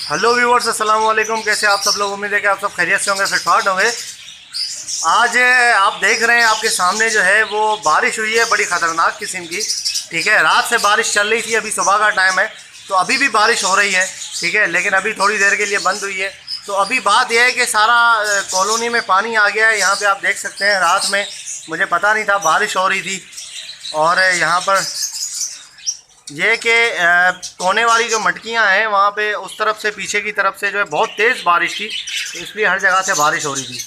Hello viewers, अस्सलाम वालेकुम। कैसे आप सब लोग? उम्मीद है कि आप सब खैरियत से होंगे, फिटफाट होंगे। आज आप देख रहे हैं आपके सामने जो है वो बारिश हुई है, बड़ी ख़तरनाक किस्म की। ठीक है, रात से बारिश चल रही थी, अभी सुबह का टाइम है तो अभी भी बारिश हो रही है। ठीक है, लेकिन अभी थोड़ी देर के लिए बंद हुई है। तो अभी बात यह है कि सारा कॉलोनी में पानी आ गया है। यहाँ पर आप देख सकते हैं, रात में मुझे पता नहीं था बारिश हो रही थी। और यहाँ पर ये कि कोने वाली जो मटकियाँ हैं वहाँ पे उस तरफ से पीछे की तरफ से जो है बहुत तेज़ बारिश थी, तो इसलिए हर जगह से बारिश हो रही थी।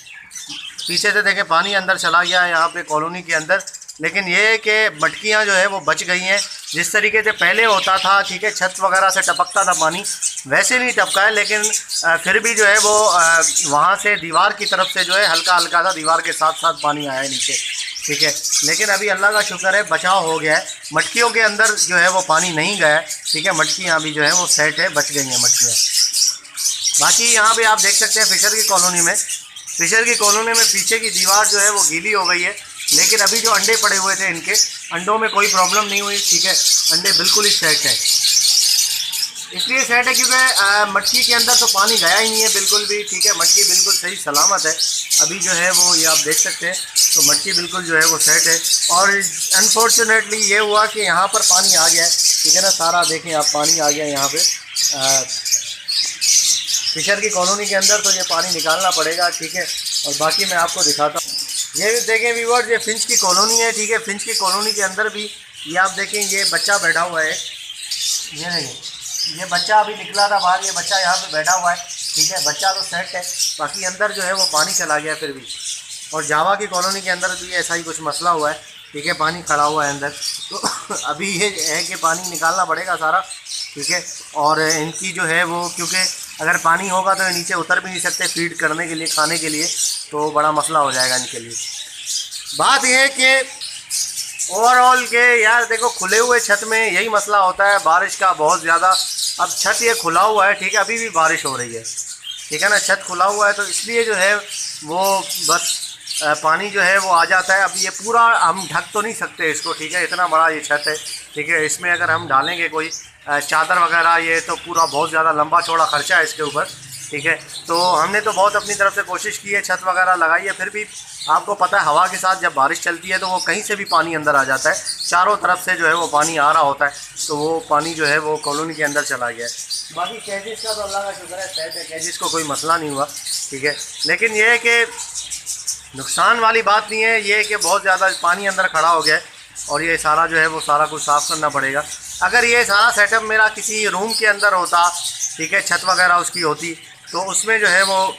पीछे से देखें पानी अंदर चला गया है यहाँ पे कॉलोनी के अंदर। लेकिन ये है कि मटकियाँ जो है वो बच गई हैं। जिस तरीके से पहले होता था, ठीक है, छत वगैरह से टपकता था पानी, वैसे नहीं टपका है। लेकिन फिर भी जो है वो वहाँ से दीवार की तरफ से जो है हल्का हल्का था, दीवार के साथ साथ पानी आया है नीचे। ठीक है, लेकिन अभी अल्लाह का शुक्र है बचाव हो गया है। मटकियों के अंदर जो है वो पानी नहीं गया है। ठीक है, मटकियाँ भी जो है वो सेट है, बच गई हैं मटकियाँ। बाकी यहाँ पे आप देख सकते हैं फिशर की कॉलोनी में पीछे की दीवार जो है वो गीली हो गई है। लेकिन अभी जो अंडे पड़े हुए थे इनके अंडों में कोई प्रॉब्लम नहीं हुई। ठीक है, अंडे बिल्कुल ही सेट है। इसलिए सेट है क्योंकि मटकी के अंदर तो पानी गया ही नहीं है बिल्कुल भी। ठीक है, मटकी बिल्कुल सही सलामत है। अभी जो है वो ये आप देख सकते हैं, तो मटकी बिल्कुल जो है वो सेट है। और अनफॉर्चुनेटली ये हुआ कि यहाँ पर पानी आ गया है। ठीक है ना, सारा देखें आप, पानी आ गया है यहाँ पे फिशर की कॉलोनी के अंदर। तो ये पानी निकालना पड़ेगा। ठीक है, और बाकी मैं आपको दिखाता हूँ। ये देखें व्यूअर्स, ये फिंच की कॉलोनी है। ठीक है, फिंच की कॉलोनी के अंदर भी ये आप देखें, ये बच्चा बैठा हुआ है। ये नहीं, ये बच्चा अभी निकला था बाहर, ये बच्चा यहाँ पे बैठा हुआ है। ठीक है, बच्चा तो सेट है, बाकी अंदर जो है वो पानी चला गया फिर भी। और जावा की कॉलोनी के अंदर भी ऐसा ही कुछ मसला हुआ है। ठीक है, पानी खड़ा हुआ है अंदर। तो अभी ये है कि पानी निकालना पड़ेगा सारा। ठीक है, और इनकी जो है वो, क्योंकि अगर पानी होगा तो ये नीचे उतर भी नहीं सकते फीड करने के लिए, खाने के लिए, तो बड़ा मसला हो जाएगा इनके लिए। बात यह है कि ओवरऑल के यार देखो, खुले हुए छत में यही मसला होता है बारिश का बहुत ज़्यादा। अब छत ये खुला हुआ है, ठीक है, अभी भी बारिश हो रही है। ठीक है ना, छत खुला हुआ है तो इसलिए जो है वो बस पानी जो है वो आ जाता है। अब ये पूरा हम ढक तो नहीं सकते इसको। ठीक है, इतना बड़ा ये छत है। ठीक है, इसमें अगर हम डालेंगे कोई चादर वगैरह, ये तो पूरा बहुत ज़्यादा लंबा चौड़ा खर्चा है इसके ऊपर। ठीक है, तो हमने तो बहुत अपनी तरफ से कोशिश की है, छत वगैरह लगाई है। फिर भी आपको पता है हवा के साथ जब बारिश चलती है तो वो कहीं से भी पानी अंदर आ जाता है। चारों तरफ से जो है वो पानी आ रहा होता है, तो वो पानी जो है वो कॉलोनी के अंदर चला गया है। बाकी कैजिस का तो अल्लाह का शुक्र है सेट है, कैजिस को कोई मसला नहीं हुआ। ठीक है, लेकिन ये है कि नुकसान वाली बात नहीं है, ये है कि बहुत ज़्यादा पानी अंदर खड़ा हो गया है और ये सारा जो है वो सारा कुछ साफ़ करना पड़ेगा। अगर ये सारा सेटअप मेरा किसी रूम के अंदर होता, ठीक है, छत वगैरह उसकी होती, तो उसमें जो है वो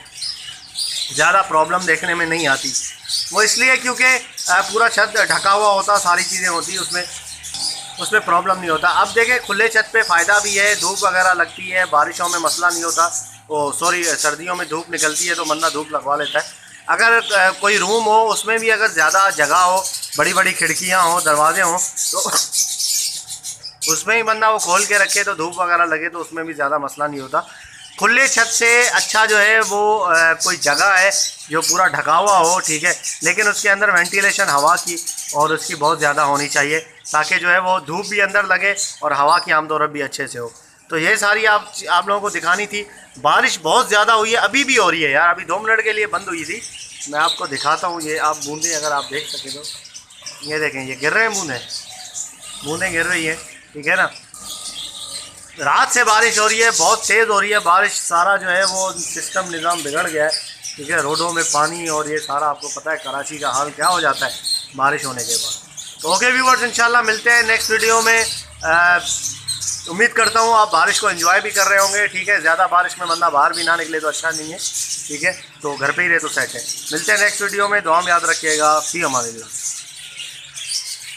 ज़्यादा प्रॉब्लम देखने में नहीं आती। वो इसलिए क्योंकि पूरा छत ढका हुआ होता, सारी चीज़ें होती, उसमें प्रॉब्लम नहीं होता। अब देखें, खुले छत पे फ़ायदा भी है, धूप वगैरह लगती है, बारिशों में मसला नहीं होता। सर्दियों में धूप निकलती है तो बंदा धूप लगवा लेता है। अगर कोई रूम हो उसमें भी अगर ज़्यादा जगह हो, बड़ी बड़ी खिड़कियाँ हो, दरवाजे हों, तो उसमें ही बंदा वो खोल के रखे तो धूप वगैरह लगे तो उसमें भी ज़्यादा मसला नहीं होता। खुले छत से अच्छा जो है वो कोई जगह है जो पूरा ढका हुआ हो। ठीक है, लेकिन उसके अंदर वेंटिलेशन हवा की और उसकी बहुत ज़्यादा होनी चाहिए, ताकि जो है वो धूप भी अंदर लगे और हवा की आमदोरफ़ भी अच्छे से हो। तो ये सारी आप लोगों को दिखानी थी। बारिश बहुत ज़्यादा हुई है, अभी भी हो रही है यार। अभी 2 मिनट के लिए बंद हुई थी, मैं आपको दिखाता हूँ। ये आप बूंदें अगर आप देख सकें तो ये देखें, ये गिर रहे हैं बूंदें गिर रही है। ठीक है ना, रात से बारिश हो रही है, बहुत तेज़ हो रही है बारिश। सारा जो है वो सिस्टम निज़ाम बिगड़ गया है। ठीक है, रोडों में पानी और ये सारा, आपको पता है कराची का हाल क्या हो जाता है बारिश होने के बाद। तो ओके व्यूअर्स, इंशाल्लाह मिलते हैं नेक्स्ट वीडियो में। उम्मीद करता हूँ आप बारिश को एंजॉय भी कर रहे होंगे। ठीक है, ज़्यादा बारिश में बंदा बाहर भी ना निकले तो अच्छा नहीं है। ठीक है, तो घर पे ही रहे तो सेट है। मिलते हैं नेक्स्ट वीडियो में, दुआ में याद रखिएगा। फ़ी अमानिल्लाह।